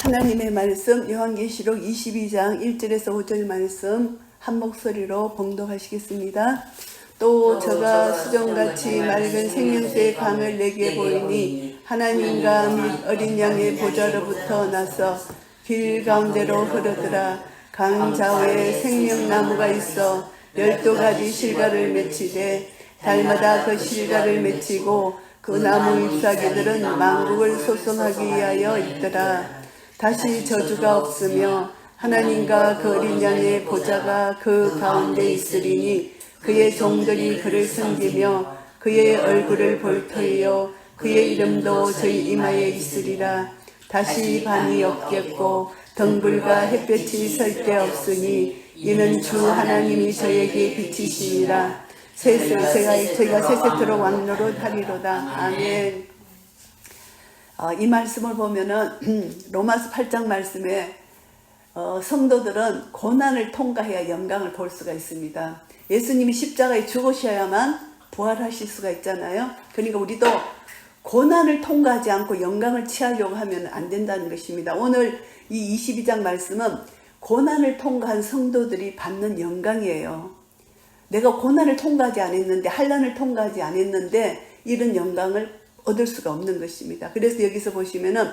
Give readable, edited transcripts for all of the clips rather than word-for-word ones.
하나님의 말씀 요한계시록 22장 1절에서 5절 말씀 한 목소리로 봉독하시겠습니다. 또 저가 수정같이 맑은 생명수의 강을 내게 보이니 하나님과 및 어린 양의 보좌로부터 나서 길 가운데로 흐르더라. 강 좌우에 생명나무가 있어 12가지 실과를 맺히되 달마다 그 실과를 맺히고 그 나무 잎사귀들은 만국을 소성하기 위하여 있더라. 다시 저주가 없으며 하나님과 그 어린 양의 보좌가 그 가운데 있으리니 그의 종들이 그를 섬기며 그의 얼굴을 볼 터이요 그의 이름도 저희 이마에 있으리라. 다시 밤이 없겠고 덩불과 햇볕이 절대 없으니 이는 주 하나님이 저에게 비치시니라. 저희가 세세토록 왕노릇 하리로다. 아멘. 이 말씀을 보면은 로마서 8장 말씀에 성도들은 고난을 통과해야 영광을 볼 수가 있습니다. 예수님이 십자가에 죽으셔야만 부활하실 수가 있잖아요. 그러니까 우리도 고난을 통과하지 않고 영광을 취하려고 하면 안 된다는 것입니다. 오늘 이 22장 말씀은 고난을 통과한 성도들이 받는 영광이에요. 내가 고난을 통과하지 않았는데, 환난을 통과하지 않았는데 이런 영광을 얻을 수가 없는 것입니다. 그래서 여기서 보시면은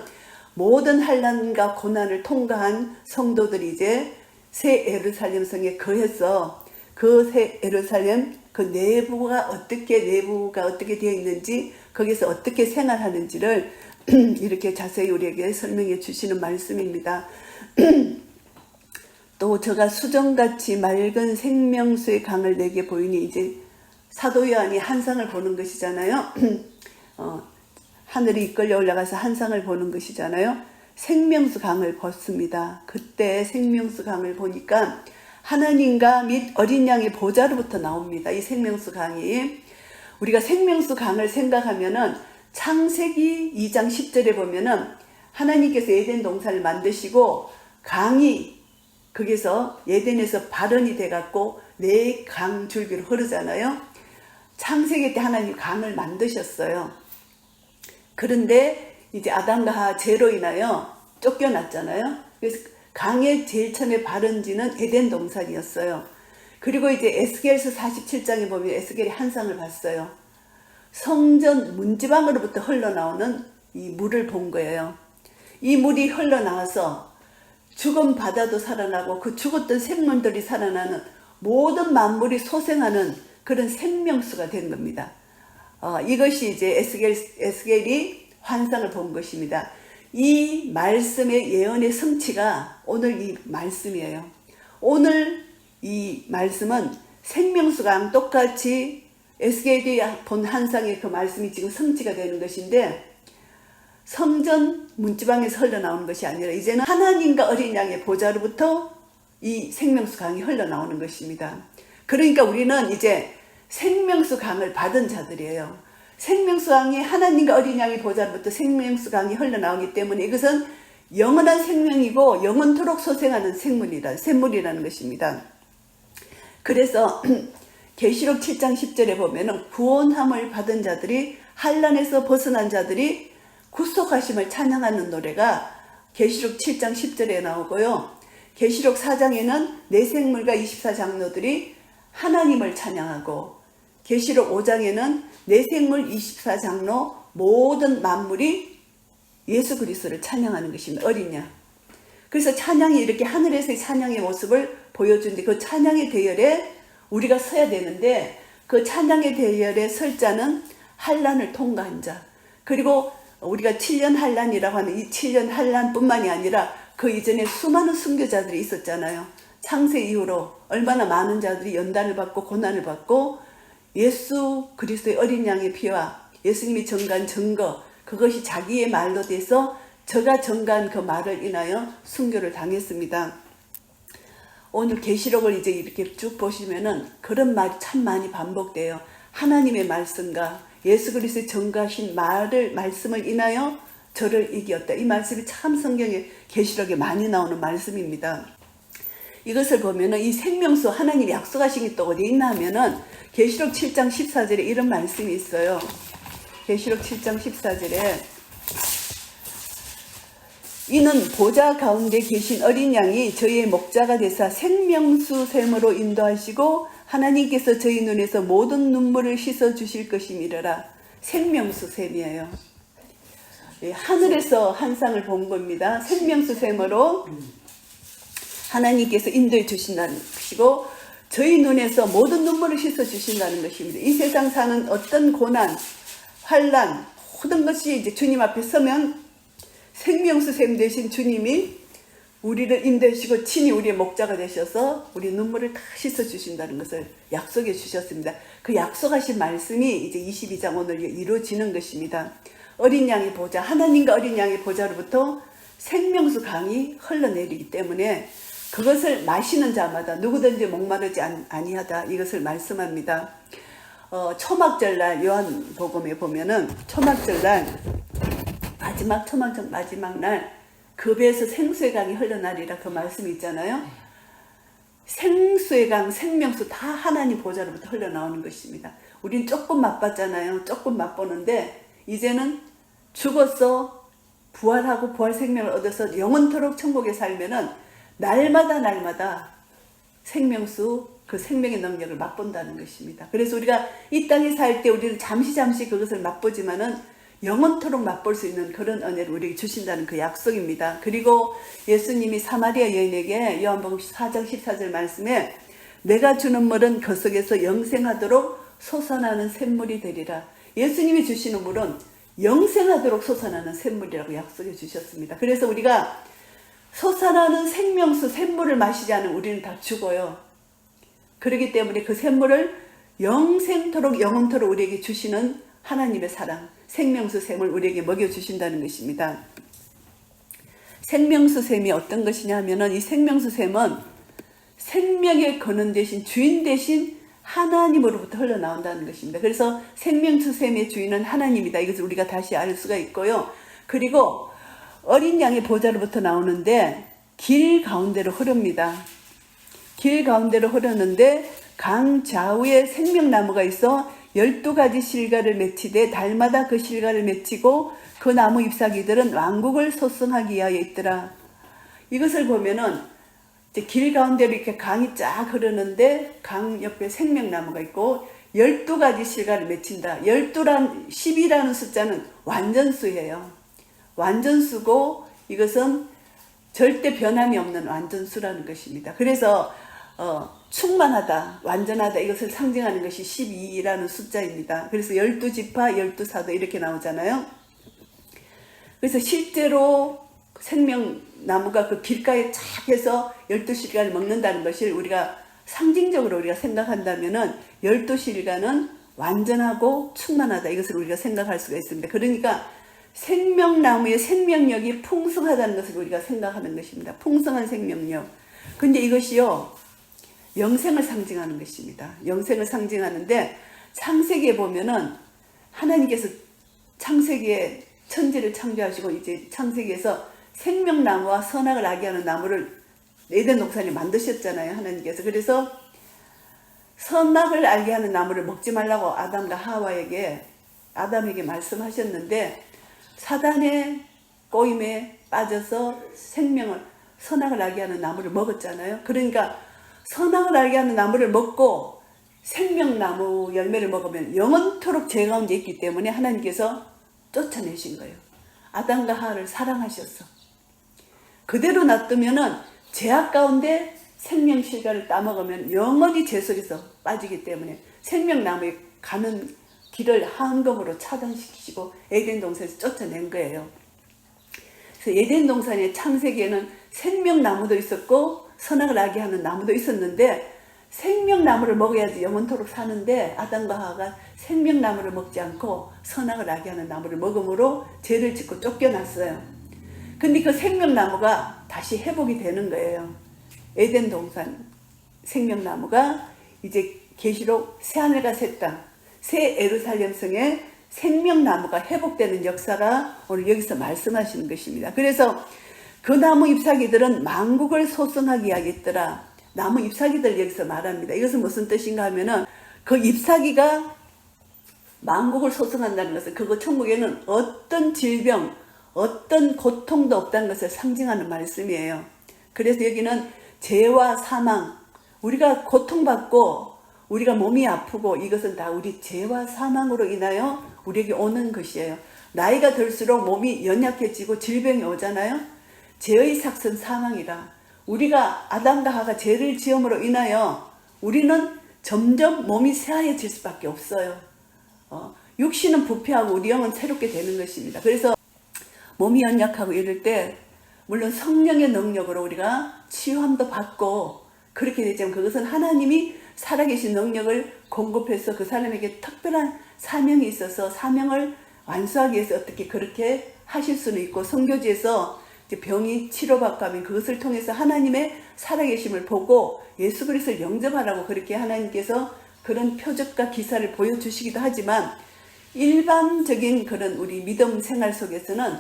모든 환난과 고난을 통과한 성도들이 이제 새 예루살렘 성에 거해서 그 새 예루살렘 그 내부가 어떻게 되어 있는지, 거기서 어떻게 생활하는지를 이렇게 자세히 우리에게 설명해 주시는 말씀입니다. 또 저가 수정같이 맑은 생명수의 강을 내게 보이니, 이제 사도 요한이 한상을 보는 것이잖아요. 하늘이 이끌려 올라가서 한상을 보는 것이잖아요. 생명수 강을 봤습니다. 그때 생명수 강을 보니까 하나님과 및 어린 양의 보좌로부터 나옵니다. 이 생명수 강이, 우리가 생명수 강을 생각하면은 창세기 2장 10절에 보면은 하나님께서 에덴 동산을 만드시고 강이 거기서 에덴에서 발원이 돼갖고 네 강 줄기로 흐르잖아요. 창세기 때 하나님 강을 만드셨어요. 그런데 이제 아담과 죄로 인하여 쫓겨났잖아요. 그래서 강의 제일 처음에 발원지는 에덴 동산이었어요. 그리고 이제 에스겔서 47장에 보면 에스겔이 한상을 봤어요. 성전 문지방으로부터 흘러나오는 이 물을 본 거예요. 이 물이 흘러나와서 죽은 바다도 살아나고 그 죽었던 생물들이 살아나는 모든 만물이 소생하는 그런 생명수가 된 겁니다. 이것이 이제 에스겔이 환상을 본 것입니다. 이 말씀의 예언의 성취가 오늘 이 말씀이에요. 오늘 이 말씀은 생명수강 똑같이 에스겔이 본 환상의 그 말씀이 지금 성취가 되는 것인데, 성전 문지방에서 흘러나오는 것이 아니라 이제는 하나님과 어린 양의 보좌로부터 이 생명수 강이 흘러나오는 것입니다. 그러니까 우리는 이제 생명수 강을 받은 자들이에요. 생명수 강이 하나님과 어린 양의 보좌로부터 생명수 강이 흘러나오기 때문에 이것은 영원한 생명이고 영원토록 소생하는 샘물이라는 것입니다. 그래서 계시록 7장 10절에 보면은 구원함을 받은 자들이, 환난에서 벗어난 자들이 구속하심을 찬양하는 노래가 계시록 7장 10절에 나오고요. 계시록 4장에는 내생물과 24장로들이 하나님을 찬양하고, 계시록 5장에는 내생물 24장로 모든 만물이 예수 그리스도를 찬양하는 것입니다. 어린 양. 그래서 찬양이 이렇게 하늘에서의 찬양의 모습을 보여주는데, 그 찬양의 대열에 우리가 서야 되는데, 그 찬양의 대열에 설 자는 환난을 통과한 자, 그리고 우리가 7년 환난이라고 하는 이 7년 환난뿐만이 아니라 그 이전에 수많은 순교자들이 있었잖아요. 창세 이후로 얼마나 많은 자들이 연단을 받고 고난을 받고 예수 그리스도의 어린 양의 피와 예수님이 전가한 증거, 그것이 자기의 말로 돼서 저가 전가한 그 말을 인하여 순교를 당했습니다. 오늘 계시록을 이제 이렇게 쭉 보시면은 그런 말이 참 많이 반복돼요. 하나님의 말씀과 예수 그리스도의 전가하신 말씀을 인하여 저를 이겼다. 이 말씀이 참 성경에 계시록에 많이 나오는 말씀입니다. 이것을 보면은 이 생명수 하나님이 약속하신 게 또 어디 있나 하면은 계시록 7장 14절에 이런 말씀이 있어요. 계시록 7장 14절에 이는 보좌 가운데 계신 어린 양이 저희의 목자가 되사 생명수 샘으로 인도하시고 하나님께서 저희 눈에서 모든 눈물을 씻어 주실 것임이라. 생명수 샘이에요. 하늘에서 한 쌍을 본 겁니다. 생명수 샘으로 하나님께서 인도해 주신다는 것이고 저희 눈에서 모든 눈물을 씻어 주신다는 것입니다. 이 세상 사는 어떤 고난, 환난, 모든 것이 이제 주님 앞에 서면 생명수 샘 되신 주님이 우리를 인도하시고 친히 우리의 목자가 되셔서 우리 눈물을 다 씻어 주신다는 것을 약속해 주셨습니다. 그 약속하신 말씀이 이제 22장 오늘 이루어지는 것입니다. 어린 양의 보좌, 하나님과 어린 양의 보좌로부터 생명수 강이 흘러내리기 때문에 그것을 마시는 자마다 누구든지 목마르지 아니하다, 이것을 말씀합니다. 초막절날 요한복음에 보면은 초막절날 마지막 날 그 배에서 생수의 강이 흘러나리라, 그 말씀이 있잖아요. 생수의 강, 생명수 다 하나님 보좌로부터 흘러나오는 것입니다. 우린 조금 맛봤잖아요. 조금 맛보는데 이제는 죽어서 부활하고 부활 생명을 얻어서 영원토록 천국에 살면은 날마다 생명수, 그 생명의 능력을 맛본다는 것입니다. 그래서 우리가 이 땅에 살 때 우리는 잠시 그것을 맛보지만은 영원토록 맛볼 수 있는 그런 은혜를 우리에게 주신다는 그 약속입니다. 그리고 예수님이 사마리아 여인에게 요한복음 4장 14절 말씀에 내가 주는 물은 그 속에서 영생하도록 솟아나는 샘물이 되리라. 예수님이 주시는 물은 영생하도록 솟아나는 샘물이라고 약속해 주셨습니다. 그래서 우리가 솟아나는 생명수 샘물을 마시지 않으면 우리는 다 죽어요. 그렇기 때문에 그 샘물을 영생토록 영원토록 우리에게 주시는 하나님의 사랑, 생명수 샘을 우리에게 먹여주신다는 것입니다. 생명수 샘이 어떤 것이냐 하면은 이 생명수 샘은 생명의 근원 대신 주인 대신 하나님으로부터 흘러나온다는 것입니다. 그래서 생명수 샘의 주인은 하나님이다. 이것을 우리가 다시 알 수가 있고요. 그리고 어린 양의 보좌로부터 나오는데 길 가운데로 흐릅니다. 길 가운데로 흐르는데 강 좌우에 생명나무가 있어 12가지 실과를 맺히되 달마다 그 실과를 맺히고 그 나무 잎사귀들은 왕국을 소성하기 위하여 있더라. 이것을 보면은 이제 길 가운데로 이렇게 강이 쫙 흐르는데 강 옆에 생명나무가 있고 12가지 실과를 맺힌다. 10이라는 숫자는 완전수예요. 완전수고 이것은 절대 변함이 없는 완전수라는 것입니다. 그래서 충만하다, 완전하다, 이것을 상징하는 것이 12라는 숫자입니다. 그래서 12지파, 12사도 이렇게 나오잖아요. 그래서 실제로 생명나무가 그 길가에 쫙 해서 12실과를 먹는다는 것을 우리가 상징적으로 우리가 생각한다면은 12실과는 완전하고 충만하다, 이것을 우리가 생각할 수가 있습니다. 그러니까 생명나무의 생명력이 풍성하다는 것을 우리가 생각하는 것입니다. 풍성한 생명력. 근데 이것이요, 영생을 상징하는 것입니다. 영생을 상징하는데 창세기에 보면은 하나님께서 창세기에 천지를 창조하시고 이제 창세기에서 생명나무와 선악을 알게 하는 나무를 에덴 동산에 만드셨잖아요. 하나님께서. 그래서 선악을 알게 하는 나무를 먹지 말라고 아담에게 말씀하셨는데 사단의 꼬임에 빠져서 선악을 알게 하는 나무를 먹었잖아요. 그러니까 선악을 알게 하는 나무를 먹고 생명나무 열매를 먹으면 영원토록 죄 가운데 있기 때문에 하나님께서 쫓아내신 거예요. 아담과 하와를 사랑하셨어. 그대로 놔두면은 죄악 가운데 생명실과를 따먹으면 영원히 죄 속에서 빠지기 때문에 생명나무에 가는 길을 한검으로 차단시키시고 에덴 동산에서 쫓아낸 거예요. 그래서 에덴 동산의 창세기에는 생명나무도 있었고 선악을 알게 하는 나무도 있었는데 생명나무를 먹어야지 영원토록 사는데 아담과 하와가 생명나무를 먹지 않고 선악을 알게 하는 나무를 먹음으로 죄를 짓고 쫓겨났어요. 근데 그 생명나무가 다시 회복이 되는 거예요. 에덴 동산 생명나무가 이제 계시록 새하늘과 새 땅, 새 예루살렘 성에 생명나무가 회복되는 역사가 오늘 여기서 말씀하시는 것입니다. 그래서 그 나무 잎사귀들은 만국을 소성하게 하겠더라. 나무 잎사귀들 여기서 말합니다. 이것은 무슨 뜻인가 하면은 그 잎사귀가 만국을 소성한다는 것은 그거 천국에는 어떤 질병, 어떤 고통도 없다는 것을 상징하는 말씀이에요. 그래서 여기는 죄와 사망, 우리가 고통받고 우리가 몸이 아프고 이것은 다 우리 죄와 사망으로 인하여 우리에게 오는 것이에요. 나이가 들수록 몸이 연약해지고 질병이 오잖아요. 죄의 삭은 사망이라. 우리가 아담과 하와가 죄를 지음으로 인하여 우리는 점점 몸이 쇠하여질 수밖에 없어요. 육신은 부패하고 우리 영은 새롭게 되는 것입니다. 그래서 몸이 연약하고 이럴 때 물론 성령의 능력으로 우리가 치유함도 받고 그렇게 되지만 그것은 하나님이 살아계신 능력을 공급해서 그 사람에게 특별한 사명이 있어서 사명을 완수하기 위해서 어떻게 그렇게 하실 수는 있고, 선교지에서 병이 치료받고 하면 그것을 통해서 하나님의 살아계심을 보고 예수 그리스도를 영접하라고 그렇게 하나님께서 그런 표적과 기사를 보여주시기도 하지만, 일반적인 그런 우리 믿음 생활 속에서는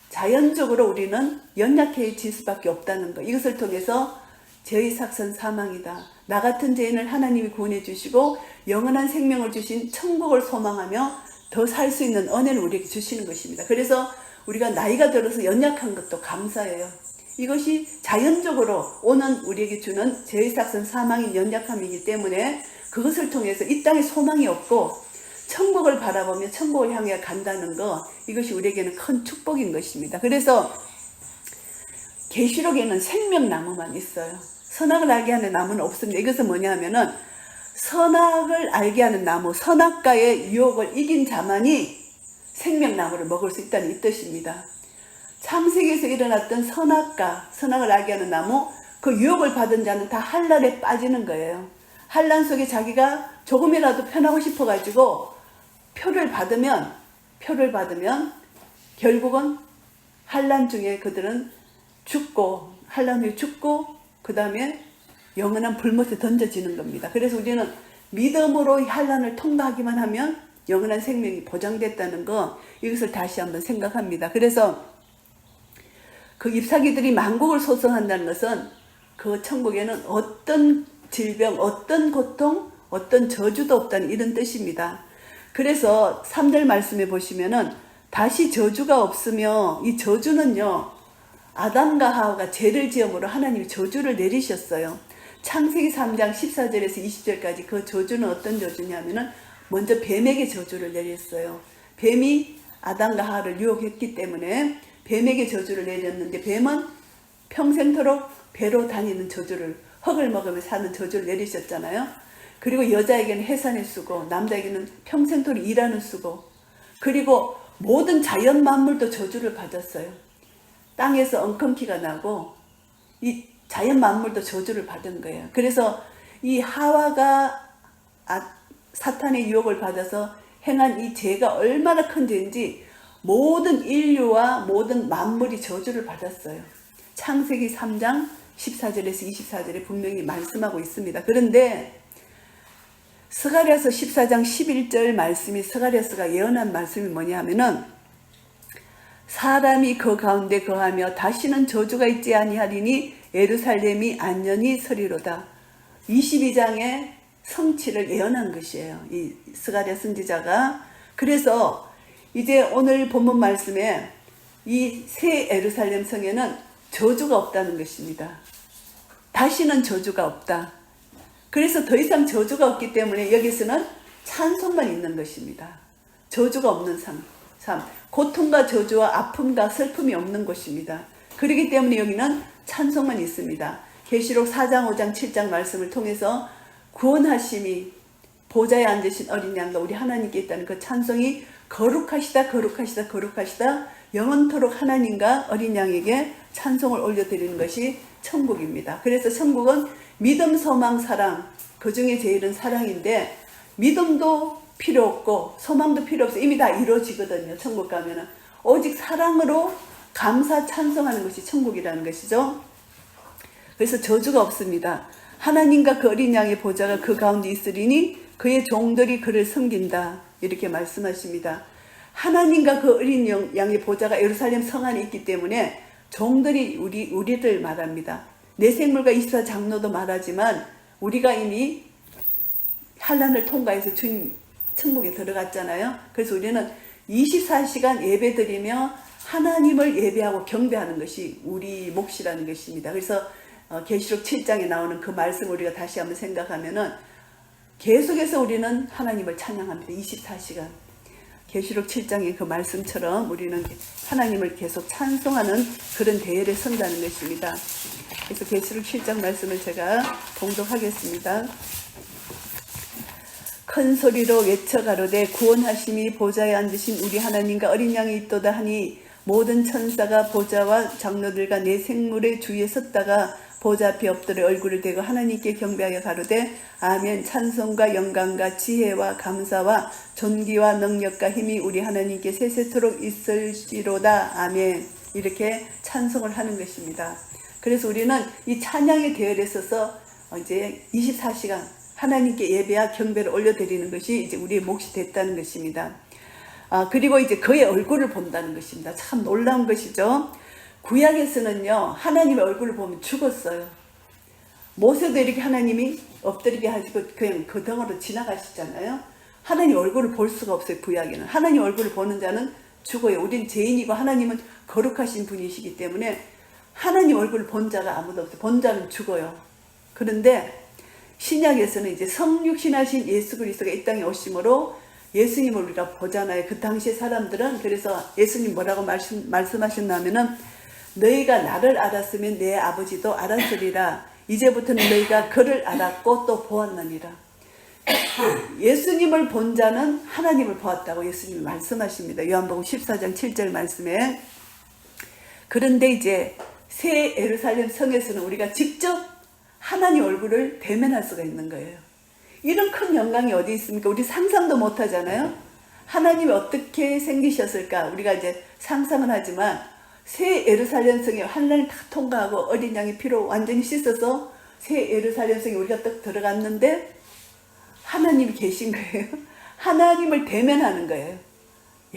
자연적으로 우리는 연약해질 수밖에 없다는 것, 이것을 통해서 죄의 삭은 사망이다, 나 같은 죄인을 하나님이 구원해 주시고 영원한 생명을 주신 천국을 소망하며 더 살 수 있는 은혜를 우리에게 주시는 것입니다. 그래서 우리가 나이가 들어서 연약한 것도 감사해요. 이것이 자연적으로 오는 우리에게 주는 죄의 삭은 사망인 연약함이기 때문에 그것을 통해서 이 땅에 소망이 없고 천국을 바라보며 천국을 향해 간다는 것, 이것이 우리에게는 큰 축복인 것입니다. 그래서 계시록에는 생명나무만 있어요. 선악을 알게 하는 나무는 없습니다. 이것은 뭐냐 하면은 선악을 알게 하는 나무, 선악과의 유혹을 이긴 자만이 생명나무를 먹을 수 있다는 이 뜻입니다. 창세기에서 일어났던 선악과, 선악을 알게 하는 나무, 그 유혹을 받은 자는 다 한란에 빠지는 거예요. 한란 속에 자기가 조금이라도 편하고 싶어가지고 표를 받으면 결국은 한란 중에 그들은 죽고, 한란 후에 죽고 그 다음에 영원한 불못에 던져지는 겁니다. 그래서 우리는 믿음으로 한란을 통과하기만 하면 영원한 생명이 보장됐다는 거, 이것을 다시 한번 생각합니다. 그래서 그 잎사귀들이 만국을 소성한다는 것은 그 천국에는 어떤 질병, 어떤 고통, 어떤 저주도 없다는 이런 뜻입니다. 그래서 3절 말씀에 보시면은 다시 저주가 없으며, 이 저주는요, 아담과 하와가 죄를 지음으로 하나님이 저주를 내리셨어요. 창세기 3장 14절에서 20절까지 그 저주는 어떤 저주냐면은 먼저 뱀에게 저주를 내렸어요. 뱀이 아담과 하와를 유혹했기 때문에 뱀에게 저주를 내렸는데, 뱀은 평생토록 배로 다니는 저주를, 흙을 먹으며 사는 저주를 내리셨잖아요. 그리고 여자에게는 해산의 수고, 남자에게는 평생토록 일하는 수고, 그리고 모든 자연 만물도 저주를 받았어요. 땅에서 엉겅퀴가 나고 이 자연 만물도 저주를 받은 거예요. 그래서 이 하와가 사탄의 유혹을 받아서 행한 이 죄가 얼마나 큰 죄인지 모든 인류와 모든 만물이 저주를 받았어요. 창세기 3장 14절에서 24절에 분명히 말씀하고 있습니다. 그런데 스가랴서 14장 11절 말씀이, 스가랴서가 예언한 말씀이 뭐냐 하면은, 사람이 그 가운데 거하며 다시는 저주가 있지 아니하리니 예루살렘이 안전히 서리로다. 22장의 성취를 예언한 것이에요, 이 스가랴 선지자가. 그래서 이제 오늘 본문 말씀에 이 새 예루살렘 성에는 저주가 없다는 것입니다. 다시는 저주가 없다. 그래서 더 이상 저주가 없기 때문에 여기서는 찬송만 있는 것입니다. 저주가 없는 삶, 고통과 저주와 아픔과 슬픔이 없는 곳입니다. 그렇기 때문에 여기는 찬송만 있습니다. 계시록 4장 5장 7장 말씀을 통해서 구원하심이 보좌에 앉으신 어린 양과 우리 하나님께 있다는 그 찬송이 거룩하시다 거룩하시다 거룩하시다 영원토록 하나님과 어린 양에게 찬송을 올려드리는 것이 천국입니다. 그래서 천국은 믿음, 소망, 사랑, 그 중에 제일은 사랑인데, 믿음도 필요 없고 소망도 필요 없어, 이미 다 이루어지거든요. 천국 가면은 오직 사랑으로 감사 찬송하는 것이 천국이라는 것이죠. 그래서 저주가 없습니다. 하나님과 그 어린 양의 보좌가 그 가운데 있으리니 그의 종들이 그를 섬긴다, 이렇게 말씀하십니다. 하나님과 그 어린 양의 보좌가 예루살렘 성 안에 있기 때문에 종들이 우리들 말합니다. 내생물과 24장로도 말하지만 우리가 이미 한란을 통과해서 주님 천국에 들어갔잖아요. 그래서 우리는 24시간 예배드리며 하나님을 예배하고 경배하는 것이 우리 몫이라는 것입니다. 그래서 계시록 7장에 나오는 그 말씀 우리가 다시 한번 생각하면은 계속해서 우리는 하나님을 찬양합니다. 24시간. 계시록 7장의 그 말씀처럼 우리는 하나님을 계속 찬송하는 그런 대열에 선다는 것입니다. 그래서 계시록 7장 말씀을 제가 봉독하겠습니다. 큰 소리로 외쳐 가로되 구원하심이 보좌에 앉으신 우리 하나님과 어린 양이 있도다 하니 모든 천사가 보좌와 장로들과 네 생물의 주위에 섰다가 보좌 앞에 엎드려 얼굴을 대고 하나님께 경배하여 가로되 아멘. 찬송과 영광과 지혜와 감사와 존귀와 능력과 힘이 우리 하나님께 세세토록 있을지로다. 아멘. 이렇게 찬송을 하는 것입니다. 그래서 우리는 이 찬양의 대열에 서서 이제 24시간 하나님께 예배와 경배를 올려드리는 것이 이제 우리의 몫이 됐다는 것입니다. 그리고 이제 그의 얼굴을 본다는 것입니다. 참 놀라운 것이죠. 구약에서는요, 하나님의 얼굴을 보면 죽었어요. 모세도 이렇게 하나님이 엎드리게 하시고 그냥 그 덩어로 지나가시잖아요. 하나님 얼굴을 볼 수가 없어요. 구약에는 하나님 얼굴을 보는 자는 죽어요. 우린 죄인이고 하나님은 거룩하신 분이시기 때문에 하나님 얼굴을 본 자가 아무도 없어요. 본 자는 죽어요. 그런데 신약에서는 이제 성육신하신 예수 그리스도가 이 땅에 오심으로 예수님을 우리가 보잖아요. 그 당시에 사람들은 그래서 예수님 뭐라고 말씀하셨냐면은 너희가 나를 알았으면 내 아버지도 알았으리라. 이제부터는 너희가 그를 알았고 또 보았느니라. 예수님을 본 자는 하나님을 보았다고 예수님이 말씀하십니다. 요한복음 14장 7절 말씀에. 그런데 이제 새 예루살렘 성에서는 우리가 직접 하나님 얼굴을 대면할 수가 있는 거예요. 이런 큰 영광이 어디 있습니까? 우리 상상도 못 하잖아요. 하나님이 어떻게 생기셨을까? 우리가 이제 상상은 하지만 새 예루살렘 성에 환난을 다 통과하고 어린 양의 피로 완전히 씻어서 새 예루살렘 성에 우리가 딱 들어갔는데 하나님이 계신 거예요. 하나님을 대면하는 거예요.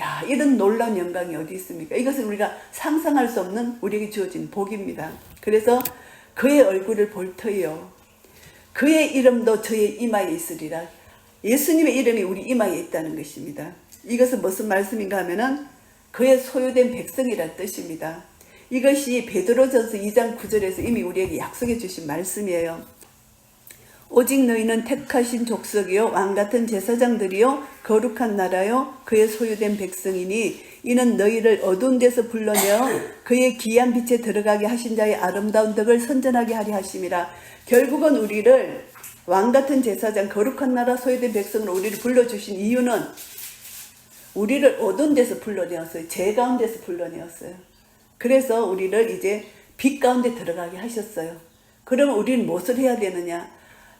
야, 이런 놀라운 영광이 어디 있습니까? 이것은 우리가 상상할 수 없는 우리에게 주어진 복입니다. 그래서 그의 얼굴을 볼 터이요 그의 이름도 저의 이마에 있으리라. 예수님의 이름이 우리 이마에 있다는 것입니다. 이것은 무슨 말씀인가 하면은 그의 소유된 백성이라는 뜻입니다. 이것이 베드로전서 2장 9절에서 이미 우리에게 약속해 주신 말씀이에요. 오직 너희는 택하신 족속이요 왕같은 제사장들이요 거룩한 나라요 그의 소유된 백성이니 이는 너희를 어두운 데서 불러내어 그의 귀한 빛에 들어가게 하신 자의 아름다운 덕을 선전하게 하려 하심이라. 결국은 우리를 왕같은 제사장 거룩한 나라 소유된 백성으로 우리를 불러주신 이유는 우리를 어두운 데서 불러내었어요. 죄 가운데서 불러내었어요. 그래서 우리를 이제 빛 가운데 들어가게 하셨어요. 그러면 우리는 무엇을 해야 되느냐?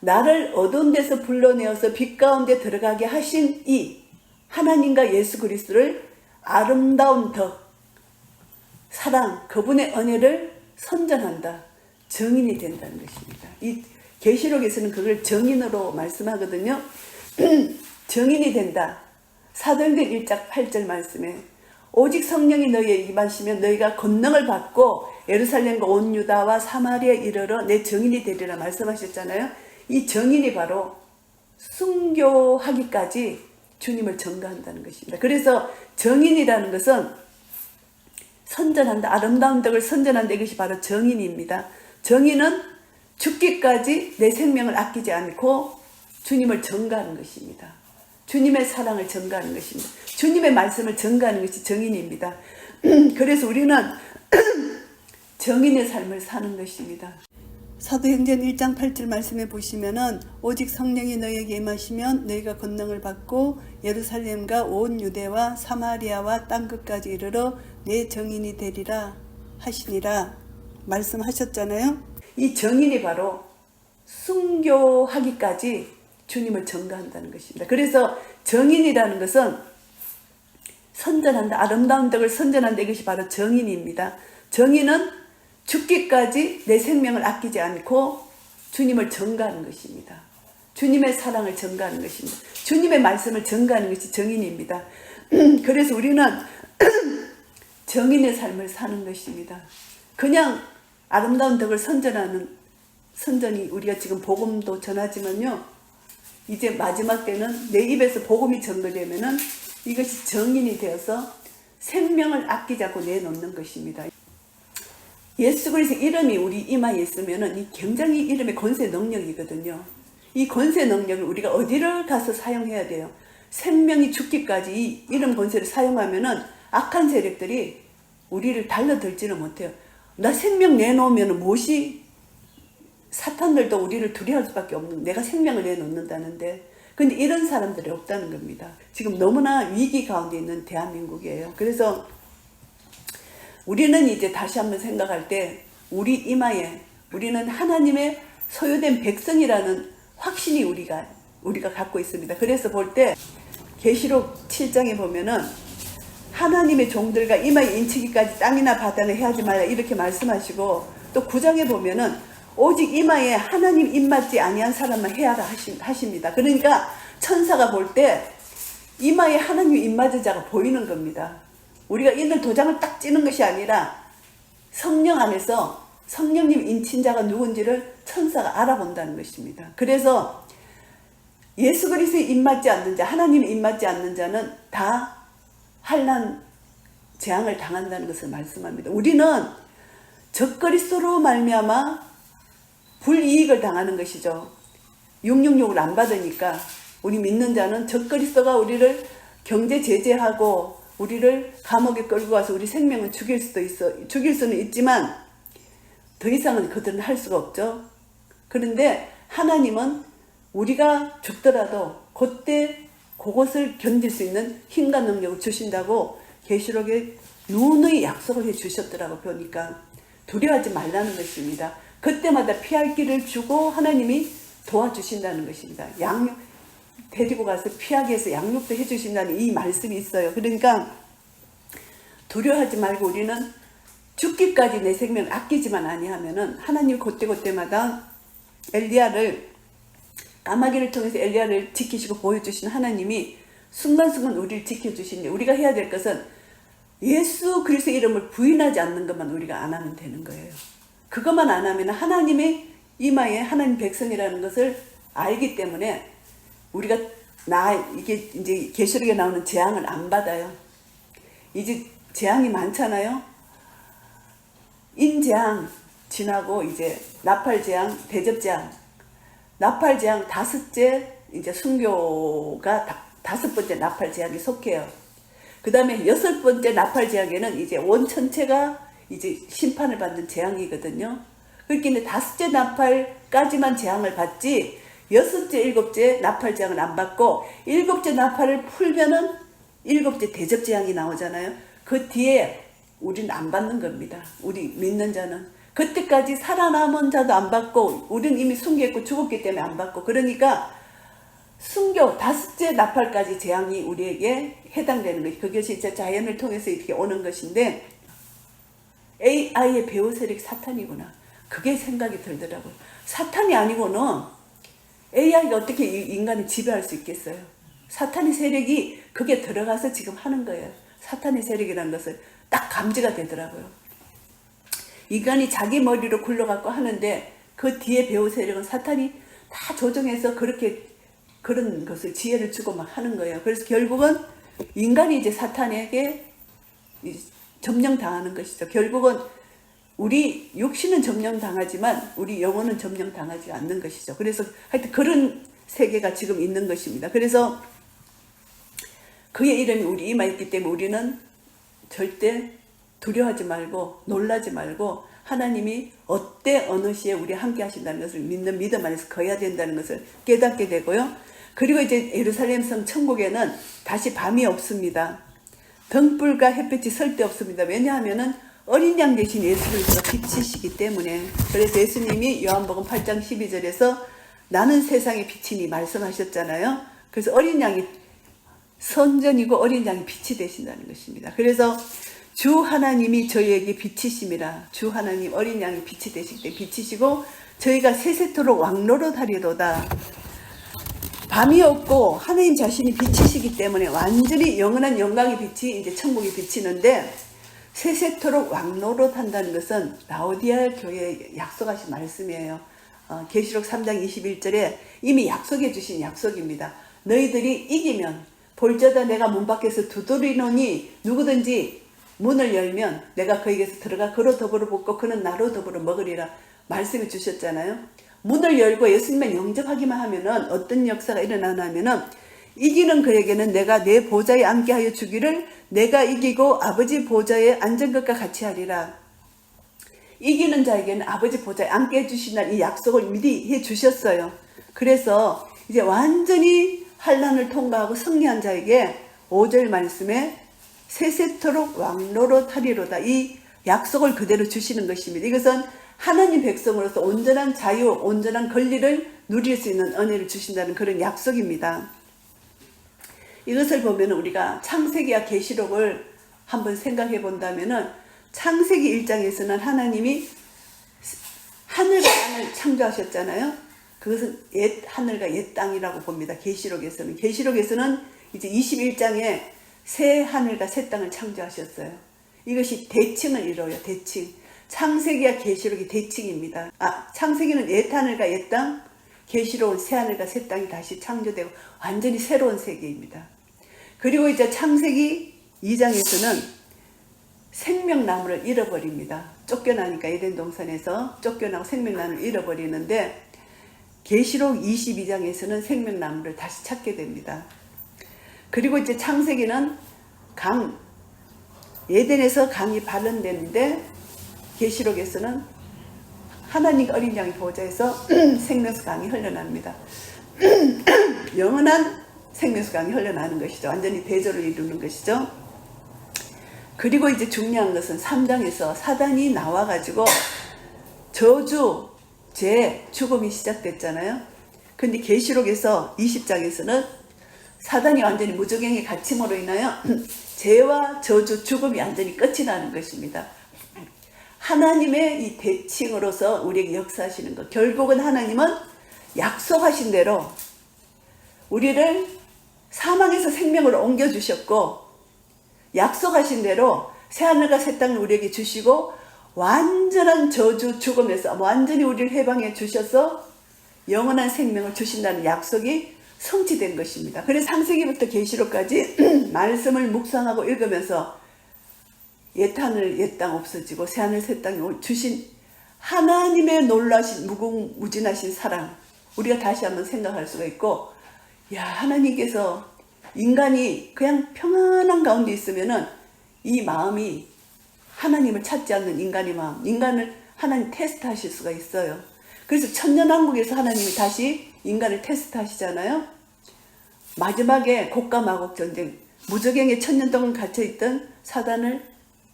나를 어두운 데서 불러내어서 빛 가운데 들어가게 하신 이 하나님과 예수 그리스도를 아름다운 덕, 사랑, 그분의 은혜를 선전한다. 증인이 된다는 것입니다. 이 계시록에서는 그걸 증인으로 말씀하거든요. 증인이 된다. 사도행전 1장 8절 말씀에 오직 성령이 너희에 임하시면 너희가 권능을 받고 예루살렘과 온 유다와 사마리아에 이르러 내 증인이 되리라 말씀하셨잖아요. 이 증인이 바로 순교하기까지 주님을 전가한다는 것입니다. 그래서 증인이라는 것은 선전한다. 아름다운 덕을 선전한다. 이것이 바로 증인입니다. 증인은 죽기까지 내 생명을 아끼지 않고 주님을 전가하는 것입니다. 주님의 사랑을 전가하는 것입니다. 주님의 말씀을 전가하는 것이 증인입니다. 그래서 우리는 증인의 삶을 사는 것입니다. 사도행전 1장 8절 말씀에 보시면은 오직 성령이 너희에게 임하시면 너희가 권능을 받고 예루살렘과 온 유대와 사마리아와 땅끝까지 이르러 내 증인이 되리라 하시니라 말씀하셨잖아요. 이 증인이 바로 순교하기까지 주님을 전가한다는 것입니다. 그래서 증인이라는 것은 선전한다. 아름다운 덕을 선전한다. 이것이 바로 증인입니다. 증인은 죽기까지 내 생명을 아끼지 않고 주님을 전가하는 것입니다. 주님의 사랑을 전가하는 것입니다. 주님의 말씀을 전가하는 것이 증인입니다. 그래서 우리는 증인의 삶을 사는 것입니다. 그냥 아름다운 덕을 선전하는 선전이 우리가 지금 복음도 전하지만요. 이제 마지막 때는 내 입에서 복음이 전거되면은 이것이 증인이 되어서 생명을 아끼지 않고 내놓는 것입니다. 예수 그리스도 이름이 우리 이마에 있으면은 이 굉장히 이름의 권세 능력이거든요. 이 권세 능력을 우리가 어디를 가서 사용해야 돼요? 생명이 죽기까지 이 이름 권세를 사용하면은 악한 세력들이 우리를 달라들지는 못해요. 나 생명 내놓으면 무엇이 사탄들도 우리를 두려워할 수밖에 없는, 내가 생명을 내놓는다는데, 근데 이런 사람들이 없다는 겁니다. 지금 너무나 위기 가운데 있는 대한민국이에요. 그래서 우리는 이제 다시 한번 생각할 때 우리 이마에 우리는 하나님의 소유된 백성이라는 확신이 우리가 갖고 있습니다. 그래서 볼 때 계시록 7장에 보면은 하나님의 종들과 이마에 인치기까지 땅이나 바다나 해하지 말라 이렇게 말씀하시고, 또 9장에 보면은 오직 이마에 하나님 입맞지 아니한 사람만 해하라 하십니다. 그러니까 천사가 볼 때 이마에 하나님 입맞은 자가 보이는 겁니다. 우리가 이늘 도장을 딱 찌는 것이 아니라 성령 안에서 성령님 인친 자가 누군지를 천사가 알아본다는 것입니다. 그래서 예수 그리스도에 입맞지 않는 자, 하나님에 입맞지 않는 자는 다 환난 재앙을 당한다는 것을 말씀합니다. 우리는 적그리스도로 말미암아 불이익을 당하는 것이죠. 666을 안 받으니까 우리 믿는 자는 적그리스도가 우리를 경제 제재하고 우리를 감옥에 끌고 가서 우리 생명을 죽일 수는 있지만 더 이상은 그들은 할 수가 없죠. 그런데 하나님은 우리가 죽더라도 그때 그것을 견딜 수 있는 힘과 능력을 주신다고 계시록에 누누이 약속을 해 주셨더라고. 보니까 두려워하지 말라는 것입니다. 그때마다 피할 길을 주고 하나님이 도와주신다는 것입니다. 양육 데리고 가서 피하게 해서 양육도 해주신다는 이 말씀이 있어요. 그러니까 두려워하지 말고 우리는 죽기까지 내 생명을 아끼지만 아니하면은 하나님 그때마다 엘리야를 까마귀를 통해서 엘리야를 지키시고 보여주신 하나님이 순간순간 우리를 지켜주시니 우리가 해야 될 것은 예수 그리스도의 이름을 부인하지 않는 것만 우리가 안 하면 되는 거예요. 그것만 안 하면 하나님의 이마에 하나님 백성이라는 것을 알기 때문에 우리가 이게 이제 계시록에 나오는 재앙을 안 받아요. 이제 재앙이 많잖아요. 인재앙 지나고 이제 나팔재앙, 대접재앙. 나팔재앙 다섯째 이제 순교가 다섯 번째 나팔재앙에 속해요. 그 다음에 여섯 번째 나팔재앙에는 이제 온 전체가 이제 심판을 받는 재앙이거든요. 그렇게 이제 다섯째 나팔까지만 재앙을 받지 여섯째, 일곱째 나팔 재앙을 안 받고 일곱째 나팔을 풀면은 일곱째 대접 재앙이 나오잖아요. 그 뒤에 우리는 안 받는 겁니다. 우리 믿는 자는 그때까지 살아남은 자도 안 받고 우리는 이미 순교했고 죽었기 때문에 안 받고, 그러니까 순교 다섯째 나팔까지 재앙이 우리에게 해당되는 것이 그것이 이제 자연을 통해서 이렇게 오는 것인데 AI의 배후 세력이 사탄이구나. 그게 생각이 들더라고요. 사탄이 아니고는 AI가 어떻게 인간을 지배할 수 있겠어요? 사탄의 세력이 그게 들어가서 지금 하는 거예요. 사탄의 세력이라는 것을 딱 감지가 되더라고요. 인간이 자기 머리로 굴러갖고 하는데 그 뒤에 배후 세력은 사탄이 다 조정해서 그런 것을 지혜를 주고 막 하는 거예요. 그래서 결국은 인간이 이제 사탄에게 점령당하는 것이죠. 결국은 우리 육신은 점령당하지만 우리 영혼은 점령당하지 않는 것이죠. 그래서 하여튼 그런 세계가 지금 있는 것입니다. 그래서 그의 이름이 우리 이마에 있기 때문에 우리는 절대 두려워하지 말고 놀라지 말고 하나님이 어느 시에 우리 함께 하신다는 것을 믿는 믿음 안에서 거해야 된다는 것을 깨닫게 되고요. 그리고 이제 예루살렘 성 천국에는 다시 밤이 없습니다. 등불과 햇빛이 절대 없습니다. 왜냐하면은 어린 양 대신 예수 그리스도가 빛이시기 때문에. 그래서 예수님이 요한복음 8장 12절에서 나는 세상의 빛이니 말씀하셨잖아요. 그래서 어린 양이 선전이고 어린 양이 빛이 되신다는 것입니다. 그래서 주 하나님이 저희에게 빛이심이라. 주 하나님 어린 양이 빛이 되시기 때문에 빛이시고 저희가 세세토록 왕노릇하리로다. 밤이 없고 하나님 자신이 빛이시기 때문에 완전히 영원한 영광의 빛이 이제 천국에 비치는데 세세토록 왕노릇한다는 것은 라오디아 교회에 약속하신 말씀이에요. 계시록 3장 21절에 이미 약속해 주신 약속입니다. 너희들이 이기면 볼자다 내가 문 밖에서 두드리노니 누구든지 문을 열면 내가 그에게서 들어가 그로 더불어 먹고 그는 나로 더불어 먹으리라 말씀해 주셨잖아요. 문을 열고 예수님을 영접하기만 하면은 어떤 역사가 일어나냐면은 이기는 그에게는 내가 내 보좌에 앉게 하여 주기를 내가 이기고 아버지 보좌에 앉은 것과 같이 하리라. 이기는 자에게는 아버지 보좌에 앉게 해주신다는 이 약속을 미리 해주셨어요. 그래서 이제 완전히 환난을 통과하고 승리한 자에게 5절 말씀에 세세토록 왕노릇하리로다. 이 약속을 그대로 주시는 것입니다. 이것은 하나님 백성으로서 온전한 자유, 온전한 권리를 누릴 수 있는 은혜를 주신다는 그런 약속입니다. 이것을 보면 우리가 창세기와 계시록을 한번 생각해 본다면은 창세기 1장에서는 하나님이 하늘과 땅을 창조하셨잖아요. 그것은 옛 하늘과 옛 땅이라고 봅니다. 계시록에서는 이제 21장에 새 하늘과 새 땅을 창조하셨어요. 이것이 대칭을 이루어요. 대칭. 창세기와 계시록이 대칭입니다. 창세기는 옛 하늘과 옛 땅, 계시록은 새 하늘과 새 땅이 다시 창조되고 완전히 새로운 세계입니다. 그리고 이제 창세기 2장에서는 생명나무를 잃어버립니다. 쫓겨나니까 에덴 동산에서 쫓겨나고 생명나무를 잃어버리는데 계시록 22장에서는 생명나무를 다시 찾게 됩니다. 그리고 이제 창세기는 에덴에서 강이 발현되는데 계시록에서는 하나님과 어린 양의 보좌에서 생명수 강이 흘러납니다. 영원한 생명수 강이 흘러나는 것이죠. 완전히 대조를 이루는 것이죠. 그리고 이제 중요한 것은 3장에서 사단이 나와가지고 저주, 죄, 죽음이 시작됐잖아요. 근데 계시록에서 20장에서는 사단이 완전히 무저갱의 갇힘으로 인하여 죄와 저주, 죽음이 완전히 끝이 나는 것입니다. 하나님의 이 대칭으로서 우리에게 역사하시는 것. 결국은 하나님은 약속하신 대로 우리를 사망에서 생명으로 옮겨주셨고 약속하신 대로 새하늘과 새 땅을 우리에게 주시고 완전한 저주, 죽음에서 완전히 우리를 해방해 주셔서 영원한 생명을 주신다는 약속이 성취된 것입니다. 그래서 창세기부터 계시록까지 말씀을 묵상하고 읽으면서 옛하늘 옛땅 없어지고 새하늘 새땅이 주신 하나님의 놀라신 무궁무진하신 사랑, 우리가 다시 한번 생각할 수가 있고, 하나님께서 인간이 그냥 평안한 가운데 있으면은 이 마음이 하나님을 찾지 않는 인간의 마음, 인간을 하나님 테스트하실 수가 있어요. 그래서 천년왕국에서 하나님이 다시 인간을 테스트하시잖아요. 마지막에 곡과 마곡 전쟁, 무저갱에 천년 동안 갇혀있던 사단을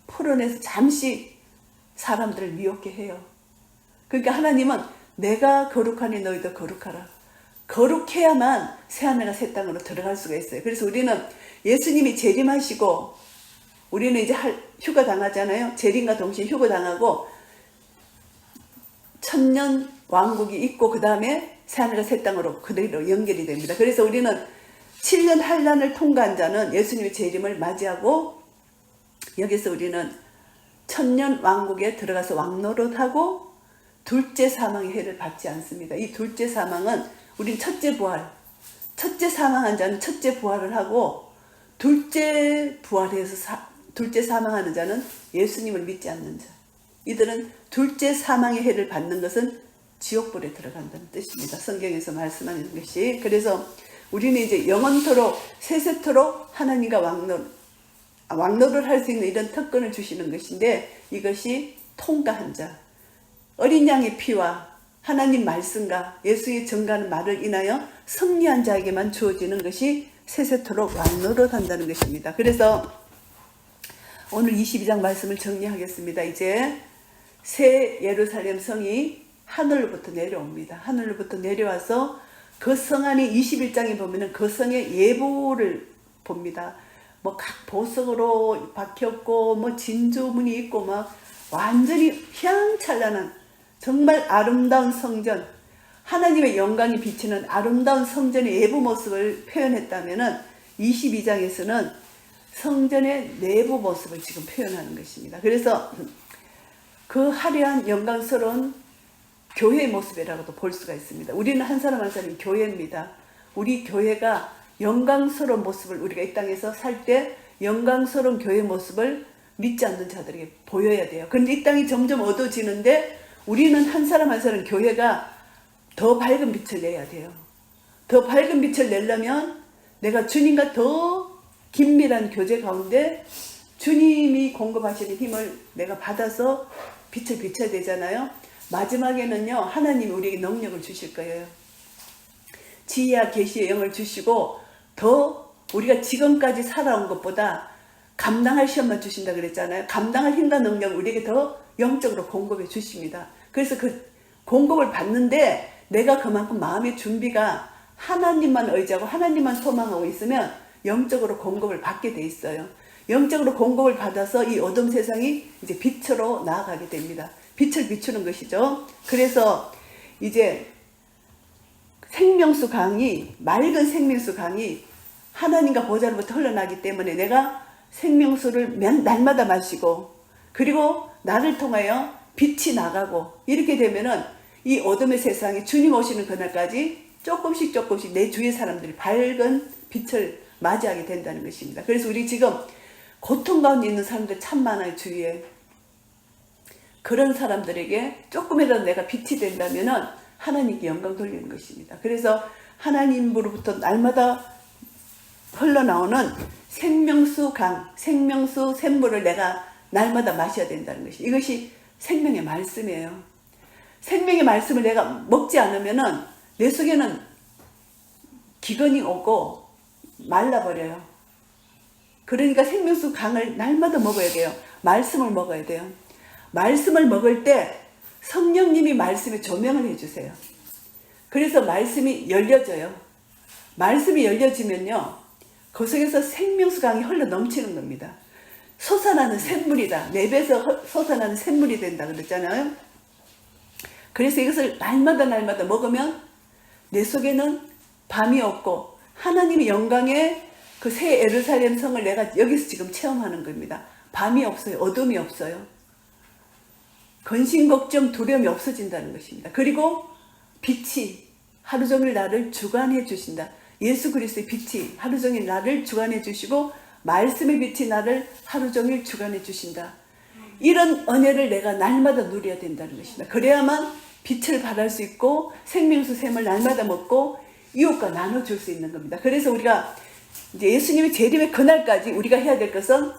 풀어내서 잠시 사람들을 미혹게 해요. 그러니까 하나님은 내가 거룩하니 너희도 거룩하라. 거룩해야만 새하늘과 새 땅으로 들어갈 수가 있어요. 그래서 우리는 예수님이 재림하시고 우리는 이제 휴가 당하잖아요. 재림과 동시에 휴가 당하고 천년 왕국이 있고 그 다음에 새하늘과 새 땅으로 그대로 연결이 됩니다. 그래서 우리는 7년 환난을 통과한 자는 예수님의 재림을 맞이하고 여기서 우리는 천년 왕국에 들어가서 왕노릇하고 둘째 사망의 해를 받지 않습니다. 이 둘째 사망은 우린 첫째 부활, 첫째 사망한 자는 첫째 부활을 하고 둘째 부활해서 둘째 사망하는 자는 예수님을 믿지 않는 자. 이들은 둘째 사망의 해를 받는 것은 지옥불에 들어간다는 뜻입니다. 성경에서 말씀하는 것이. 그래서 우리는 이제 영원토록 세세토록 하나님과 왕노를 할 수 있는 이런 특권을 주시는 것인데 이것이 통과한 자, 어린 양의 피와 하나님 말씀과 예수의 증거하는 말을 인하여 승리한 자에게만 주어지는 것이 세세토록 왕노릇한다는 것입니다. 그래서 오늘 22장 말씀을 정리하겠습니다. 이제 새 예루살렘 성이 하늘로부터 내려옵니다. 하늘로부터 내려와서 그 성 안에 21장에 보면은 그 성의 예보를 봅니다. 뭐 각 보석으로 박혔고 뭐 진주문이 있고 막 완전히 휘황찬란한 정말 아름다운 성전, 하나님의 영광이 비치는 아름다운 성전의 외부 모습을 표현했다면은 22장에서는 성전의 내부 모습을 지금 표현하는 것입니다. 그래서 그 화려한 영광스러운 교회의 모습이라고도 볼 수가 있습니다. 우리는 한 사람 한 사람이 교회입니다. 우리 교회가 영광스러운 모습을 우리가 이 땅에서 살 때 영광스러운 교회 모습을 믿지 않는 자들에게 보여야 돼요. 그런데 이 땅이 점점 어두워지는데 우리는 한 사람 한 사람 교회가 더 밝은 빛을 내야 돼요. 더 밝은 빛을 내려면 내가 주님과 더 긴밀한 교제 가운데 주님이 공급하시는 힘을 내가 받아서 빛을 비춰야 되잖아요. 마지막에는요, 하나님이 우리에게 능력을 주실 거예요. 지혜와 계시의 영을 주시고 더 우리가 지금까지 살아온 것보다 감당할 시험만 주신다 그랬잖아요. 감당할 힘과 능력을 우리에게 더 영적으로 공급해 주십니다. 그래서 그 공급을 받는데 내가 그만큼 마음의 준비가 하나님만 의지하고 하나님만 소망하고 있으면 영적으로 공급을 받게 돼 있어요. 영적으로 공급을 받아서 이 어둠 세상이 이제 빛으로 나아가게 됩니다. 빛을 비추는 것이죠. 그래서 이제 생명수 강이, 맑은 생명수 강이 하나님과 보좌로부터 흘러나기 때문에 내가 생명수를 날마다 마시고 그리고 나를 통하여 빛이 나가고 이렇게 되면은 이 어둠의 세상에 주님 오시는 그날까지 조금씩 내 주위의 사람들이 밝은 빛을 맞이하게 된다는 것입니다. 그래서 우리 지금 고통 가운데 있는 사람들 참 많아요, 주위에. 그런 사람들에게 조금이라도 내가 빛이 된다면은 하나님께 영광 돌리는 것입니다. 그래서 하나님으로부터 날마다 흘러나오는 생명수 강, 생명수 샘물을 내가 날마다 마셔야 된다는 것이, 이것이 생명의 말씀이에요. 생명의 말씀을 내가 먹지 않으면은 내 속에는 기근이 오고 말라버려요. 그러니까 생명수 강을 날마다 먹어야 돼요. 말씀을 먹어야 돼요. 말씀을 먹을 때 성령님이 말씀에 조명을 해주세요. 그래서 말씀이 열려져요. 말씀이 열려지면요, 그 속에서 생명수 강이 흘러 넘치는 겁니다. 솟아나는 샘물이다. 내 배에서 솟아나는 샘물이 된다 그랬잖아요. 그래서 이것을 날마다 먹으면 내 속에는 밤이 없고 하나님의 영광의 그 새 예루살렘 성을 내가 여기서 지금 체험하는 겁니다. 밤이 없어요. 어둠이 없어요. 근심, 걱정, 두려움이 없어진다는 것입니다. 그리고 빛이 하루 종일 나를 주관해 주신다. 예수 그리스도의 빛이 하루 종일 나를 주관해 주시고 말씀의 빛이 나를 하루 종일 주관해 주신다. 이런 은혜를 내가 날마다 누려야 된다는 것입니다. 그래야만 빛을 발할 수 있고 생명수 샘을 날마다 먹고 이웃과 나눠줄 수 있는 겁니다. 그래서 우리가 이제 예수님의 재림의 그날까지 우리가 해야 될 것은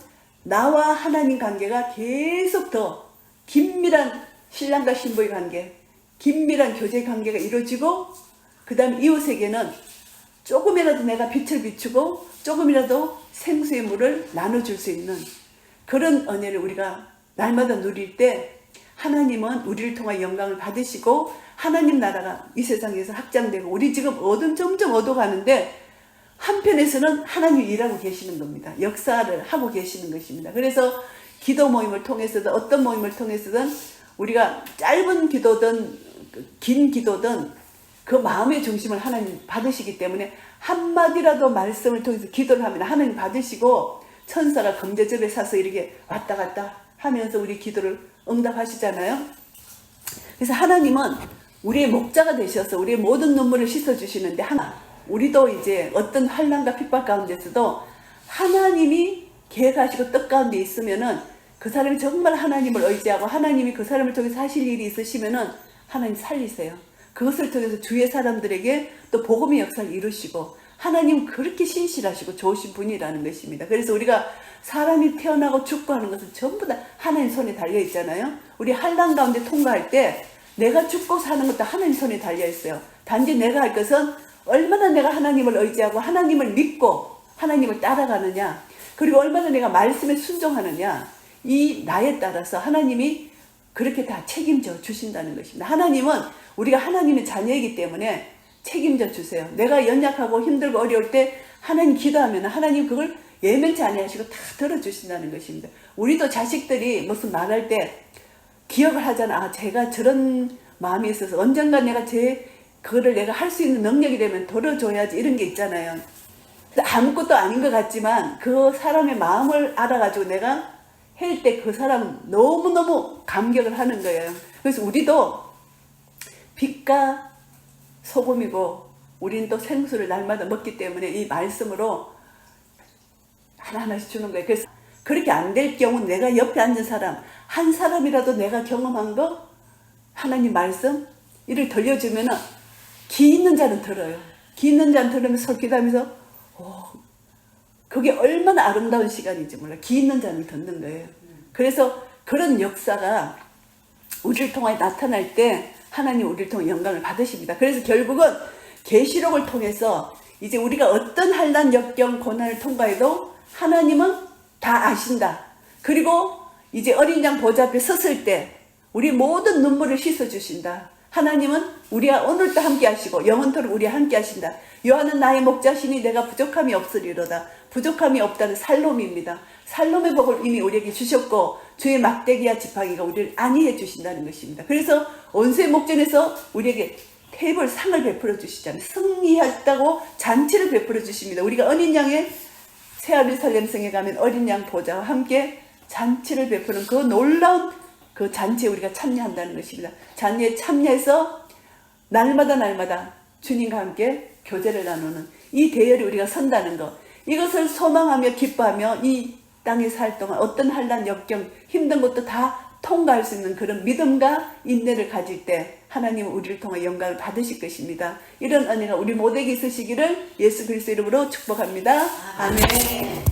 나와 하나님 관계가 계속 더 긴밀한 신랑과 신부의 관계, 긴밀한 교제 관계가 이루어지고 그 다음 이웃에게는 조금이라도 내가 빛을 비추고 조금이라도 생수의 물을 나눠줄 수 있는 그런 은혜를 우리가 날마다 누릴 때 하나님은 우리를 통해 영광을 받으시고 하나님 나라가 이 세상에서 확장되고 우리 지금 점점 어두워가는데 한편에서는 하나님이 일하고 계시는 겁니다. 역사를 하고 계시는 것입니다. 그래서 기도 모임을 통해서든 어떤 모임을 통해서든 우리가 짧은 기도든 긴 기도든 그 마음의 중심을 하나님 받으시기 때문에 한마디라도 말씀을 통해서 기도를 하면 하나님 받으시고 천사가 금제접에 사서 이렇게 왔다 갔다 하면서 우리 기도를 응답하시잖아요. 그래서 하나님은 우리의 목자가 되셔서 우리의 모든 눈물을 씻어주시는데 우리도 이제 어떤 환난과 핍박 가운데서도 하나님이 계획하시고 뜻 가운데 있으면은 그 사람이 정말 하나님을 의지하고 하나님이 그 사람을 통해서 하실 일이 있으시면은 하나님 살리세요. 그것을 통해서 주위의 사람들에게 또 복음의 역사를 이루시고 하나님은 그렇게 신실하시고 좋으신 분이라는 것입니다. 그래서 우리가 사람이 태어나고 죽고 하는 것은 전부 다 하나님 손에 달려 있잖아요. 우리 환난 가운데 통과할 때 내가 죽고 사는 것도 하나님 손에 달려 있어요. 단지 내가 할 것은 얼마나 내가 하나님을 의지하고 하나님을 믿고 하나님을 따라가느냐, 그리고 얼마나 내가 말씀에 순종하느냐, 이 나에 따라서 하나님이 그렇게 다 책임져 주신다는 것입니다. 하나님은 우리가 하나님의 자녀이기 때문에 책임져 주세요. 내가 연약하고 힘들고 어려울 때 하나님 기도하면 하나님 그걸 예면치 아니하시고 다 들어주신다는 것입니다. 우리도 자식들이 무슨 말할 때 기억을 하잖아. 아, 제가 저런 마음이 있어서 언젠가 내가 그거를 내가 할 수 있는 능력이 되면 들어줘야지, 이런 게 있잖아요. 아무것도 아닌 것 같지만 그 사람의 마음을 알아가지고 내가 할 때 그 사람 너무너무 감격을 하는 거예요. 그래서 우리도 빛과 소금이고 우리는 또 생수를 날마다 먹기 때문에 이 말씀으로 하나하나씩 주는 거예요. 그래서 그렇게 안 될 경우 내가 옆에 앉은 사람 한 사람이라도 내가 경험한 거 하나님 말씀 이를 들려주면은 기 있는 자는 들어요. 기 있는 자는 들으면서 솔깃하면서 그게 얼마나 아름다운 시간인지 몰라. 기 있는 자는 듣는 거예요. 그래서 그런 역사가 우리를 통해 나타날 때 하나님 우리를 통해 영광을 받으십니다. 그래서 결국은 계시록을 통해서 이제 우리가 어떤 환난, 역경, 고난을 통과해도 하나님은 다 아신다. 그리고 이제 어린 양 보좌 앞에 섰을 때 우리 모든 눈물을 씻어주신다. 하나님은 우리와 오늘도 함께 하시고 영원토록 우리와 함께 하신다. 요한은 나의 목자시니 내가 부족함이 없으리로다. 부족함이 없다는 살롬입니다. 살롬의 복을 이미 우리에게 주셨고 주의 막대기와 지팡이가 우리를 안위해 주신다는 것입니다. 그래서 온수의 목전에서 우리에게 테이블 상을 베풀어 주시잖아요. 승리했다고 잔치를 베풀어 주십니다. 우리가 어린 양의 새하늘살렘성에 가면 어린 양 보좌와 함께 잔치를 베푸는 그 놀라운 그 잔치에 우리가 참여한다는 것입니다. 잔치에 참여해서 날마다 주님과 함께 교제를 나누는 이 대열에 우리가 선다는 것, 이것을 소망하며 기뻐하며 이 땅에 살 동안 어떤 환난, 역경, 힘든 것도 다 통과할 수 있는 그런 믿음과 인내를 가질 때 하나님은 우리를 통해 영광을 받으실 것입니다. 이런 은혜가 우리 모두에게 있으시기를 예수 그리스도 이름으로 축복합니다. 아멘.